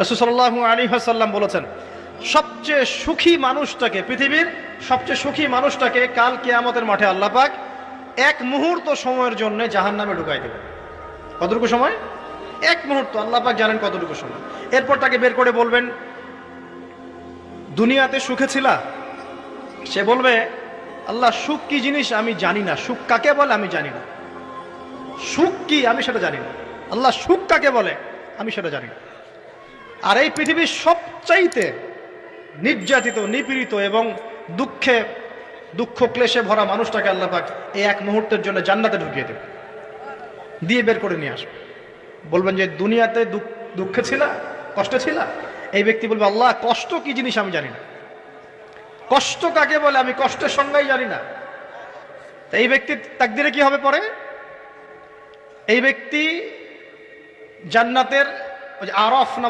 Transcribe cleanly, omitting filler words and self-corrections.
রাসূল সাল্লাল্লাহু আলাইহি ওয়াসাল্লাম বলেছেন, সবচেয়ে সুখী মানুষটাকে, পৃথিবীর সবচেয়ে সুখী মানুষটাকে কাল কিয়ামতের মাঠে আল্লাহ পাক এক মুহূর্ত সময়ের জন্য জাহান্নামে ঢুকাই দেবেন। কতটুকু সময়? এক মুহূর্ত। আল্লাহ পাক জানেন কতটুকু সময়। এরপর তাকে বের করে বলবেন, দুনিয়াতে সুখে ছিলা? সে বলবে, আল্লাহ সুখ কি জিনিস আমি জানি না, সুখ কাকে বলে আমি জানি না, সুখ কি আমি সেটা জানি না। আল্লাহ সুখ কাকে বলে আমি সেটা জানি না। আর এই পৃথিবীর সবচাইতে নির্যাতিত, নিপীড়িত এবং দুঃখ ক্লেশে ভরা মানুষটাকে আল্লাহ পাক এই এক মুহূর্তের জন্য জান্নাতে ঢুকিয়ে দেবে, দিয়ে বের করে নিয়ে আসবে। বলবেন যে দুনিয়াতে দুঃখে ছিলা, কষ্টে ছিলা? এই ব্যক্তি বলবে, আল্লাহ কষ্ট কি জিনিস আমি জানি না, কষ্ট কাকে বলে আমি কষ্টের সংজ্ঞাই জানি না। এই ব্যক্তির তাকদিরে কি হবে পরে? এই ব্যক্তি জান্নাতের আরফ